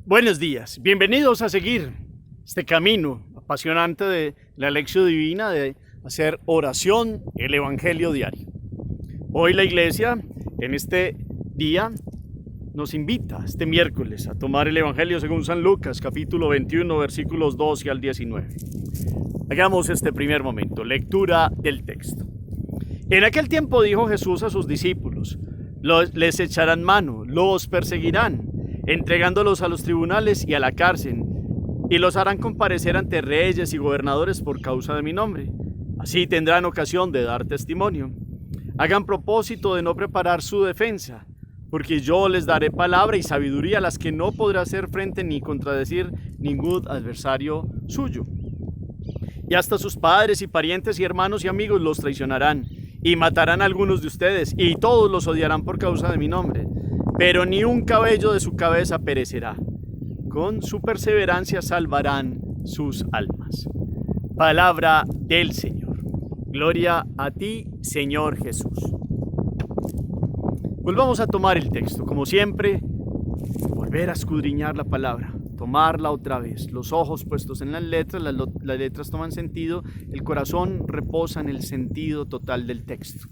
Buenos días, bienvenidos a seguir este camino apasionante de la lección divina, de hacer oración, el Evangelio diario. Hoy la Iglesia, en este día, nos invita, este miércoles, a tomar el Evangelio según San Lucas, capítulo 21, versículos 12 al 19. Hagamos este primer momento, lectura del texto. En aquel tiempo dijo Jesús a sus discípulos: les echarán mano, los perseguirán, entregándolos a los tribunales y a la cárcel, y los harán comparecer ante reyes y gobernadores por causa de mi nombre. Así tendrán ocasión de dar testimonio. Hagan propósito de no preparar su defensa, porque yo les daré palabra y sabiduría a las que no podrá hacer frente ni contradecir ningún adversario suyo. Y hasta sus padres y parientes y hermanos y amigos los traicionarán, y matarán a algunos de ustedes, y todos los odiarán por causa de mi nombre. Pero ni un cabello de su cabeza perecerá. Con su perseverancia salvarán sus almas. Palabra del Señor. Gloria a ti, Señor Jesús. Volvamos a tomar el texto. Como siempre, volver a escudriñar la palabra, tomarla otra vez. Los ojos puestos en las letras toman sentido, el corazón reposa en el sentido total del texto.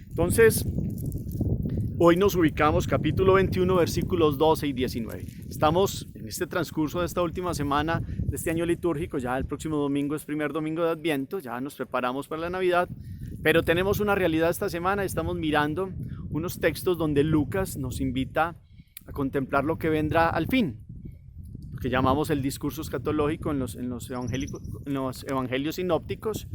Entonces, hoy nos ubicamos capítulo 21, versículos 12 y 19. Estamos en este transcurso de esta última semana de este año litúrgico. Ya el próximo domingo es primer domingo de Adviento, ya nos preparamos para la Navidad, pero tenemos una realidad esta semana. Estamos mirando unos textos donde Lucas nos invita a contemplar lo que vendrá al fin, lo que llamamos el discurso escatológico en los evangelios sinópticos.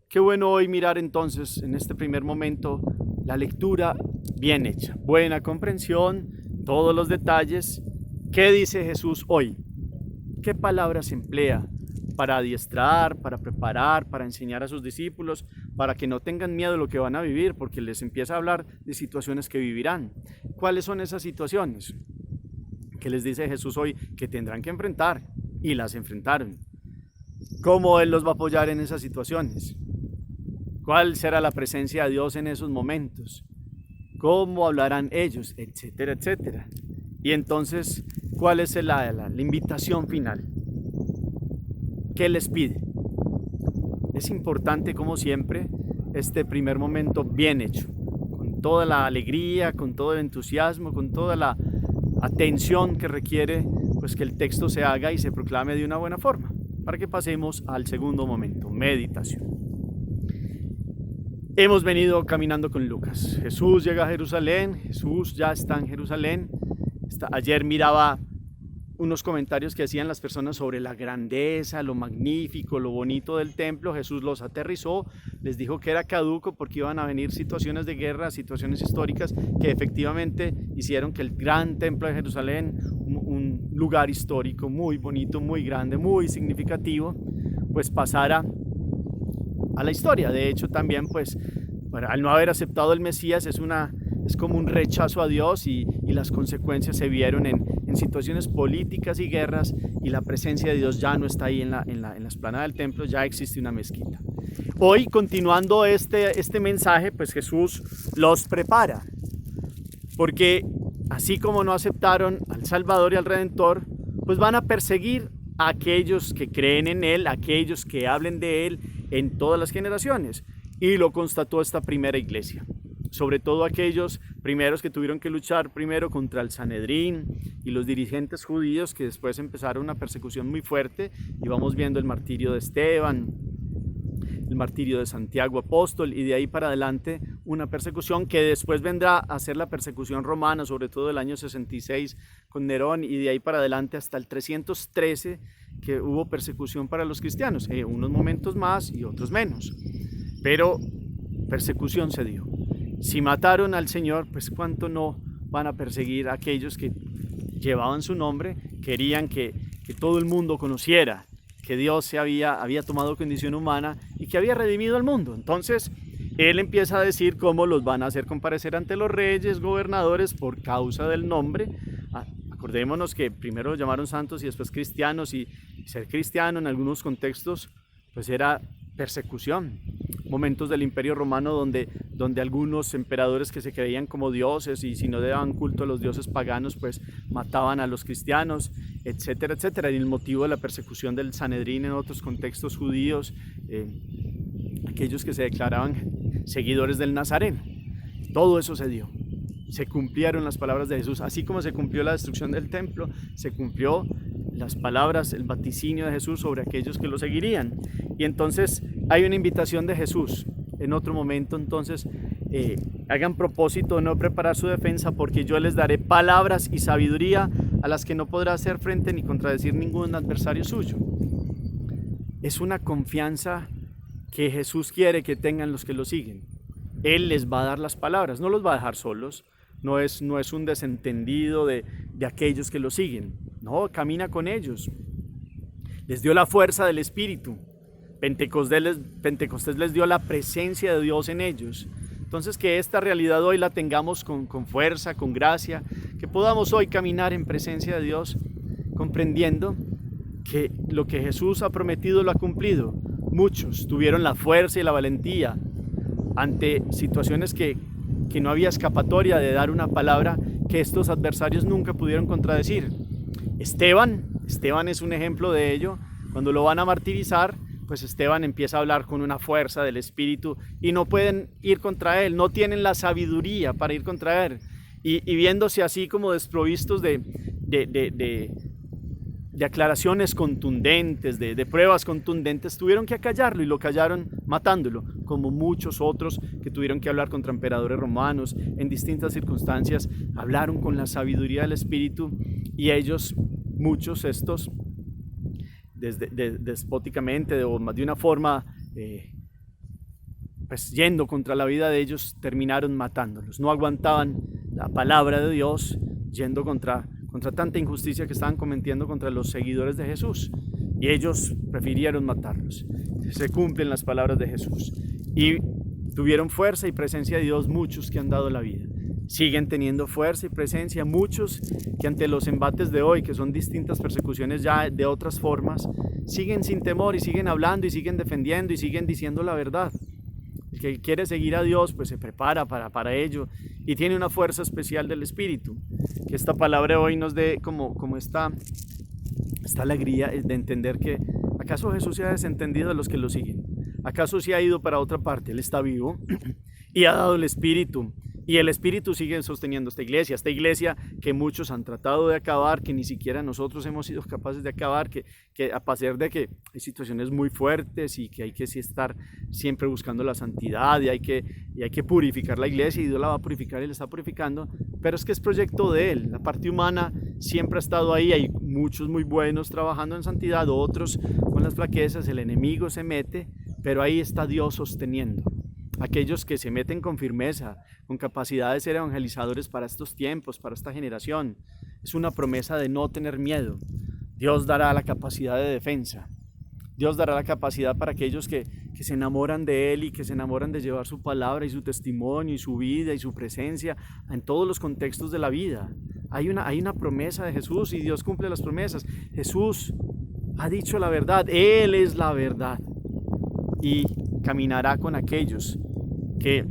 Qué bueno hoy mirar entonces en este primer momento la lectura bien hecha, buena comprensión, todos los detalles. ¿Qué dice Jesús hoy? ¿Qué palabras emplea para adiestrar, para preparar, para enseñar a sus discípulos, para que no tengan miedo de lo que van a vivir, porque les empieza a hablar de situaciones que vivirán? ¿Cuáles son esas situaciones que les dice Jesús hoy que tendrán que enfrentar? Y las enfrentaron. ¿Cómo Él los va a apoyar en esas situaciones? ¿Cuál será la presencia de Dios en esos momentos? ¿Cómo hablarán ellos? Etcétera, etcétera. Y entonces, ¿cuál es la invitación final? ¿Qué les pide? Es importante, como siempre, este primer momento bien hecho, con toda la alegría, con todo el entusiasmo, con toda la atención que requiere, pues que el texto se haga y se proclame de una buena forma, para que pasemos al segundo momento, meditación. Hemos venido caminando con Lucas. Jesús llega a Jerusalén, Jesús ya está en Jerusalén. Ayer miraba unos comentarios que hacían las personas sobre la grandeza, lo magnífico, lo bonito del templo. Jesús los aterrizó, les dijo que era caduco porque iban a venir situaciones de guerra, situaciones históricas que efectivamente hicieron que el gran templo de Jerusalén, un lugar histórico muy bonito, muy grande, muy significativo, pues pasara a la historia. De hecho, también pues al no haber aceptado el Mesías es como un rechazo a Dios, y las consecuencias se vieron en situaciones políticas y guerras, y la presencia de Dios ya no está ahí en la explanada del templo, ya existe una mezquita. Hoy, continuando este mensaje, pues Jesús los prepara, porque así como no aceptaron al Salvador y al Redentor, pues van a perseguir a aquellos que creen en Él, a aquellos que hablen de Él en todas las generaciones. Y lo constató esta primera iglesia, sobre todo aquellos primeros que tuvieron que luchar primero contra el Sanedrín y los dirigentes judíos, que después empezaron una persecución muy fuerte, y vamos viendo el martirio de Esteban, el martirio de Santiago apóstol, y de ahí para adelante una persecución que después vendrá a ser la persecución romana, sobre todo el año 66 con Nerón, y de ahí para adelante hasta el 313 que hubo persecución para los cristianos, unos momentos más y otros menos, pero persecución se dio. Si mataron al Señor, pues cuánto no van a perseguir a aquellos que llevaban su nombre, querían que todo el mundo conociera que Dios se había tomado condición humana y que había redimido al mundo. Entonces, Él empieza a decir cómo los van a hacer comparecer ante los reyes, gobernadores, por causa del nombre. Acordémonos que primero los llamaron santos y después cristianos, y ser cristiano en algunos contextos pues era persecución. Momentos del Imperio Romano donde donde algunos emperadores que se creían como dioses y si no daban culto a los dioses paganos, pues mataban a los cristianos, etcétera, etcétera. Y el motivo de la persecución del Sanedrín en otros contextos judíos, aquellos que se declaraban seguidores del Nazareno. Todo eso se dio. Se cumplieron las palabras de Jesús, así como se cumplió la destrucción del templo, se cumplió las palabras, el vaticinio de Jesús sobre aquellos que lo seguirían. Y entonces hay una invitación de Jesús. En otro momento, entonces, hagan propósito de no preparar su defensa, porque yo les daré palabras y sabiduría a las que no podrá hacer frente ni contradecir ningún adversario suyo. Es una confianza que Jesús quiere que tengan los que lo siguen. Él les va a dar las palabras, no los va a dejar solos. No es un desentendido de aquellos que lo siguen. No, camina con ellos. Les dio la fuerza del Espíritu. Pentecostés les dio la presencia de Dios en ellos. Entonces, que esta realidad hoy la tengamos con fuerza, con gracia, que podamos hoy caminar en presencia de Dios, comprendiendo que lo que Jesús ha prometido lo ha cumplido. Muchos tuvieron la fuerza y la valentía ante situaciones que no había escapatoria de dar una palabra que estos adversarios nunca pudieron contradecir. Esteban es un ejemplo de ello. Cuando lo van a martirizar, pues Esteban empieza a hablar con una fuerza del Espíritu y no pueden ir contra él, no tienen la sabiduría para ir contra él. Y viéndose así como desprovistos de aclaraciones contundentes, de pruebas contundentes, tuvieron que acallarlo y lo callaron matándolo, como muchos otros que tuvieron que hablar contra emperadores romanos en distintas circunstancias, hablaron con la sabiduría del Espíritu y ellos, muchos estos, despóticamente o de una forma, pues yendo contra la vida de ellos, terminaron matándolos. No aguantaban la palabra de Dios, yendo contra tanta injusticia que estaban cometiendo contra los seguidores de Jesús, y ellos prefirieron matarlos. Se cumplen las palabras de Jesús y tuvieron fuerza y presencia de Dios muchos que han dado la vida. Siguen teniendo fuerza y presencia muchos que ante los embates de hoy, que son distintas persecuciones ya de otras formas, siguen sin temor y siguen hablando y siguen defendiendo y siguen diciendo la verdad. El que quiere seguir a Dios pues se prepara para ello y tiene una fuerza especial del Espíritu. Que esta palabra hoy nos dé como esta alegría de entender que ¿acaso Jesús se ha desentendido de los que lo siguen? ¿Acaso se ha ido para otra parte? Él está vivo y ha dado el Espíritu. Y el Espíritu sigue sosteniendo esta iglesia que muchos han tratado de acabar, que ni siquiera nosotros hemos sido capaces de acabar, que a pesar de que hay situaciones muy fuertes y que hay que estar siempre buscando la santidad y hay que purificar la iglesia, y Dios la va a purificar y la está purificando, pero es que es proyecto de Él. La parte humana siempre ha estado ahí, hay muchos muy buenos trabajando en santidad, otros con las flaquezas, el enemigo se mete, pero ahí está Dios sosteniendo. Aquellos que se meten con firmeza, con capacidad de ser evangelizadores para estos tiempos, para esta generación. Es una promesa de no tener miedo. Dios dará la capacidad de defensa. Dios dará la capacidad para aquellos que se enamoran de Él y que se enamoran de llevar su palabra y su testimonio y su vida y su presencia en todos los contextos de la vida. Hay una promesa de Jesús y Dios cumple las promesas. Jesús ha dicho la verdad, Él es la verdad y caminará con aquellos que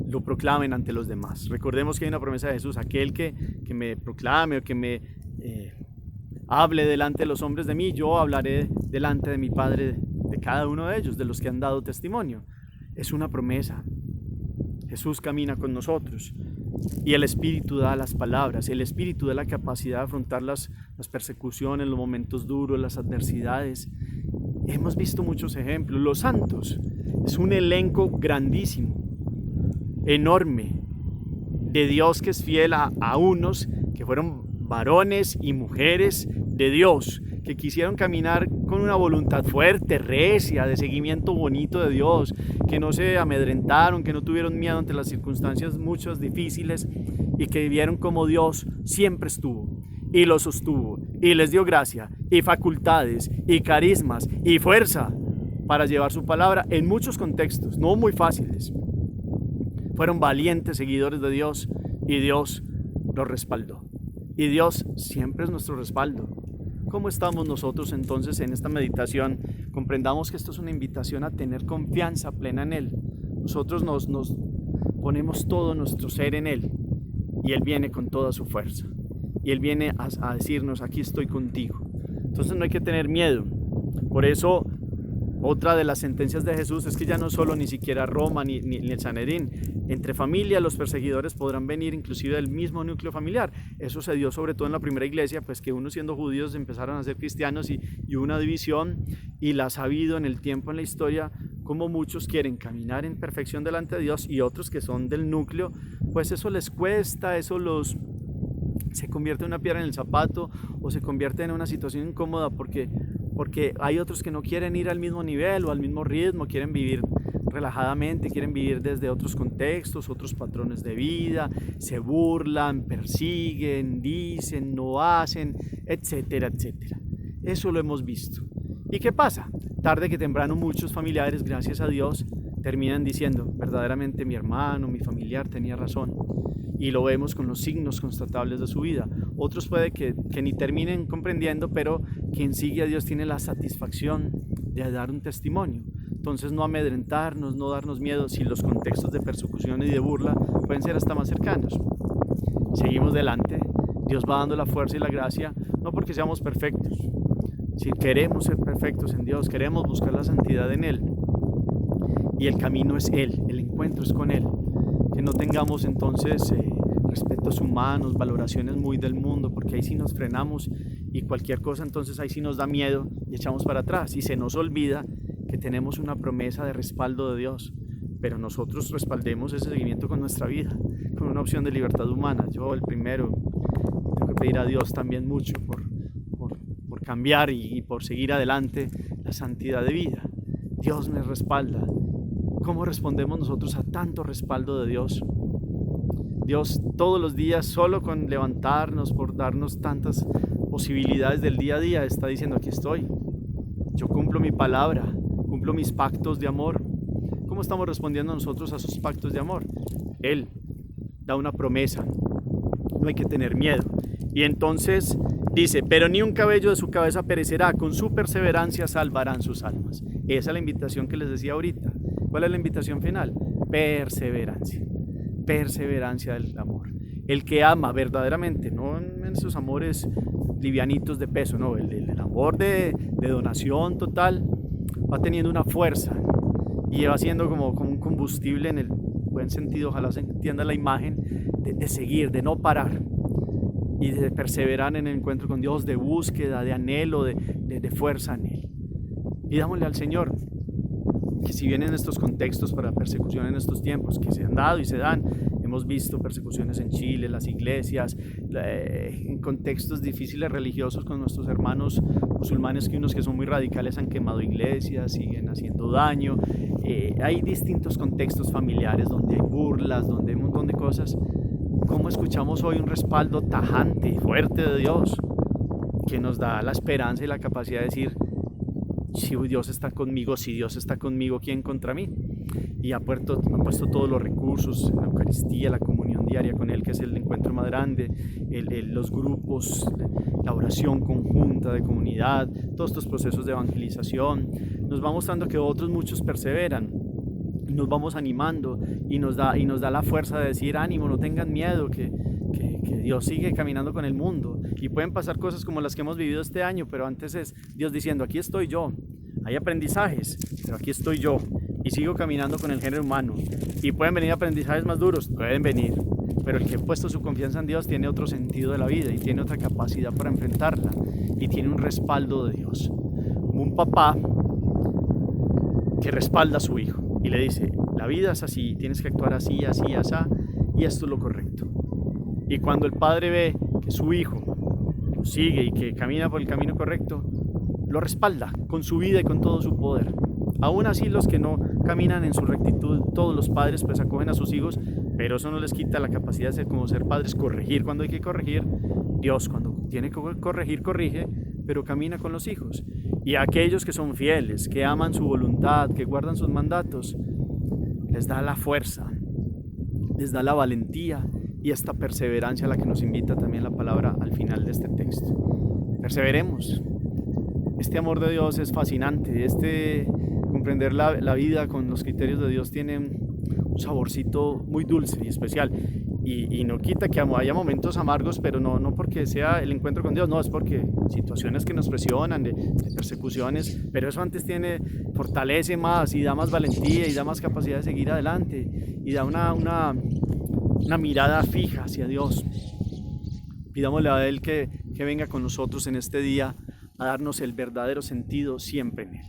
lo proclamen ante los demás. Recordemos que hay una promesa de Jesús: aquel que me proclame o que me hable delante de los hombres de mí, yo hablaré delante de mi Padre de cada uno de ellos, de los que han dado testimonio. Es una promesa. Jesús camina con nosotros y el Espíritu da las palabras, el Espíritu da la capacidad de afrontar las persecuciones, los momentos duros, las adversidades. Hemos visto muchos ejemplos. Los santos es un elenco grandísimo, enorme, de Dios que es fiel a unos que fueron varones y mujeres de Dios, que quisieron caminar con una voluntad fuerte, recia, de seguimiento bonito de Dios, que no se amedrentaron, que no tuvieron miedo ante las circunstancias muchas difíciles y que vieron como Dios siempre estuvo y los sostuvo y les dio gracia y facultades y carismas y fuerza para llevar su palabra en muchos contextos, no muy fáciles. Fueron valientes seguidores de Dios y Dios los respaldó. Y Dios siempre es nuestro respaldo. ¿Cómo estamos nosotros entonces en esta meditación? Comprendamos que esto es una invitación a tener confianza plena en Él. nosotros nos ponemos todo nuestro ser en Él y Él viene con toda su fuerza. Y Él viene a decirnos, aquí estoy contigo. Entonces no hay que tener miedo. Por eso, otra de las sentencias de Jesús es que ya no solo ni siquiera Roma ni el Sanedrín. Entre familia los perseguidores podrán venir inclusive del mismo núcleo familiar. Eso se dio sobre todo en la primera iglesia, pues que unos siendo judíos empezaron a ser cristianos y hubo una división, y la ha habido en el tiempo, en la historia, como muchos quieren caminar en perfección delante de Dios y otros que son del núcleo, pues eso les cuesta, se convierte en una piedra en el zapato o se convierte en una situación incómoda porque hay otros que no quieren ir al mismo nivel o al mismo ritmo, quieren vivir relajadamente, quieren vivir desde otros contextos, otros patrones de vida, se burlan, persiguen, dicen, no hacen, etcétera, etcétera. Eso lo hemos visto. ¿Y qué pasa? Tarde que temprano muchos familiares, gracias a Dios, terminan diciendo, verdaderamente mi hermano, mi familiar tenía razón. Y lo vemos con los signos constatables de su vida. Otros puede que ni terminen comprendiendo, pero quien sigue a Dios tiene la satisfacción de dar un testimonio. Entonces no amedrentarnos, no darnos miedo si los contextos de persecución y de burla pueden ser hasta más cercanos. Seguimos delante, Dios va dando la fuerza y la gracia, no porque seamos perfectos. Si queremos ser perfectos en Dios, queremos buscar la santidad en Él. Y el camino es Él, el encuentro es con Él. Que no tengamos entonces respetos humanos, valoraciones muy del mundo, porque ahí sí nos frenamos y cualquier cosa entonces ahí sí nos da miedo y echamos para atrás y se nos olvida que tenemos una promesa de respaldo de Dios, pero nosotros respaldemos ese seguimiento con nuestra vida, con una opción de libertad humana. Yo el primero tengo que pedir a Dios también mucho por cambiar y por seguir adelante la santidad de vida. Dios me respalda. ¿Cómo respondemos nosotros a tanto respaldo de Dios? Dios todos los días, solo con levantarnos, por darnos tantas posibilidades del día a día, está diciendo, aquí estoy. Yo cumplo mi palabra, cumplo mis pactos de amor. ¿Cómo estamos respondiendo nosotros a esos pactos de amor? Él da una promesa, no hay que tener miedo. Y entonces dice, pero ni un cabello de su cabeza perecerá, con su perseverancia salvarán sus almas. Esa es la invitación que les decía ahorita. ¿Cuál es la invitación final? Perseverancia. Perseverancia del amor. El que ama verdaderamente, no en esos amores livianitos de peso, no, el amor de donación total, va teniendo una fuerza y va siendo como un combustible en el buen sentido, ojalá se entienda la imagen, de seguir, de no parar y de perseverar en el encuentro con Dios, de búsqueda, de anhelo, de fuerza en Él. Pidámosle al Señor que si bien en estos contextos para persecución en estos tiempos que se han dado y se dan, hemos visto persecuciones en Chile, las iglesias, en contextos difíciles religiosos con nuestros hermanos musulmanes, que unos que son muy radicales han quemado iglesias, siguen haciendo daño, hay distintos contextos familiares donde hay burlas, donde hay un montón de cosas. ¿Cómo escuchamos hoy un respaldo tajante y fuerte de Dios que nos da la esperanza y la capacidad de decir, si Dios está conmigo, si Dios está conmigo, ¿quién contra mí? Y ha puesto todos los recursos, la Eucaristía, la comunión diaria con Él, que es el encuentro más grande, los grupos, la oración conjunta de comunidad, todos estos procesos de evangelización. Nos va mostrando que otros muchos perseveran, nos vamos animando y nos da la fuerza de decir, ánimo, no tengan miedo, que Dios sigue caminando con el mundo y pueden pasar cosas como las que hemos vivido este año, pero antes es Dios diciendo, aquí estoy yo, hay aprendizajes, pero aquí estoy yo y sigo caminando con el género humano y pueden venir aprendizajes más duros, pueden venir, pero el que ha puesto su confianza en Dios tiene otro sentido de la vida y tiene otra capacidad para enfrentarla y tiene un respaldo de Dios, como un papá que respalda a su hijo y le dice, la vida es así, tienes que actuar así, así, así, y esto es lo correcto. Y cuando el padre ve que su hijo lo sigue y que camina por el camino correcto, lo respalda con su vida y con todo su poder. Aún así los que no caminan en su rectitud, todos los padres pues acogen a sus hijos, pero eso no les quita la capacidad de ser como ser padres, corregir cuando hay que corregir. Dios cuando tiene que corregir, corrige, pero camina con los hijos. Y a aquellos que son fieles, que aman su voluntad, que guardan sus mandatos, les da la fuerza, les da la valentía y esta perseverancia a la que nos invita también la palabra al final de este texto. Perseveremos. Este amor de Dios es fascinante. Comprender la vida con los criterios de Dios tiene un saborcito muy dulce y especial. Y no quita que haya momentos amargos, pero no porque sea el encuentro con Dios, no, es porque situaciones que nos presionan, de persecuciones, pero eso antes fortalece más y da más valentía y da más capacidad de seguir adelante y da una mirada fija hacia Dios. Pidámosle a Él que venga con nosotros en este día a darnos el verdadero sentido siempre en Él.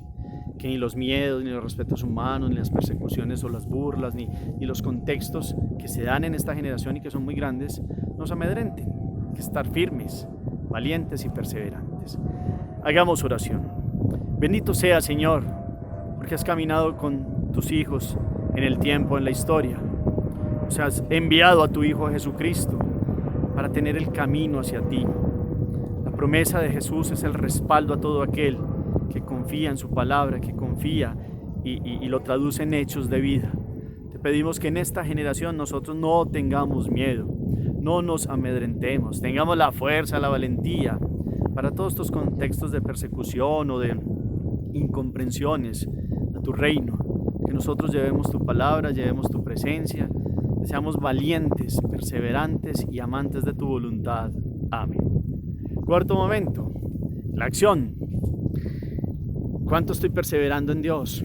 Que ni los miedos, ni los respetos humanos, ni las persecuciones o las burlas, ni los contextos que se dan en esta generación y que son muy grandes, nos amedrenten. Que estar firmes, valientes y perseverantes. Hagamos oración. Bendito sea, Señor, porque has caminado con tus hijos en el tiempo, en la historia. O sea, has enviado a tu Hijo Jesucristo para tener el camino hacia ti. La promesa de Jesús es el respaldo a todo aquel que confía en su palabra, que confía y lo traduce en hechos de vida. Te pedimos que en esta generación nosotros no tengamos miedo, no nos amedrentemos, tengamos la fuerza, la valentía para todos estos contextos de persecución o de incomprensiones a tu reino, que nosotros llevemos tu palabra, llevemos tu presencia, que seamos valientes, perseverantes y amantes de tu voluntad. Amén. Cuarto momento, la acción. ¿Cuánto estoy perseverando en Dios?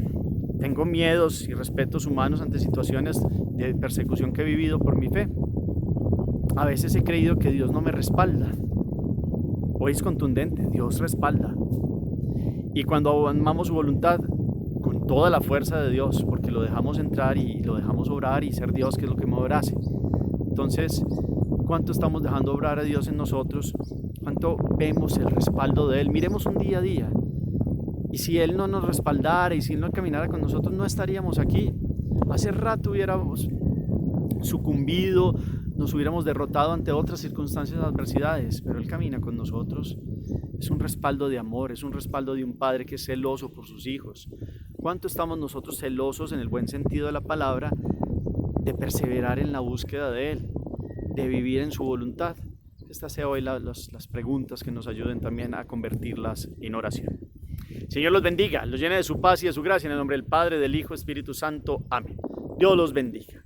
¿Tengo miedos y respetos humanos ante situaciones de persecución que he vivido por mi fe? A veces he creído que Dios no me respalda. Hoy es contundente, Dios respalda. Y cuando amamos su voluntad, con toda la fuerza de Dios, porque lo dejamos entrar y lo dejamos obrar y ser Dios, que es lo que me obrase. Entonces, ¿cuánto estamos dejando obrar a Dios en nosotros? ¿Cuánto vemos el respaldo de Él? Miremos un día a día. Y si Él no nos respaldara y si Él no caminara con nosotros, no estaríamos aquí. Hace rato hubiéramos sucumbido, nos hubiéramos derrotado ante otras circunstancias de adversidades, pero Él camina con nosotros. Es un respaldo de amor, es un respaldo de un padre que es celoso por sus hijos. ¿Cuánto estamos nosotros celosos en el buen sentido de la palabra de perseverar en la búsqueda de Él, de vivir en su voluntad? Estas sean hoy las preguntas que nos ayuden también a convertirlas en oración. Señor los bendiga, los llene de su paz y de su gracia en el nombre del Padre, del Hijo, Espíritu Santo. Amén. Dios los bendiga.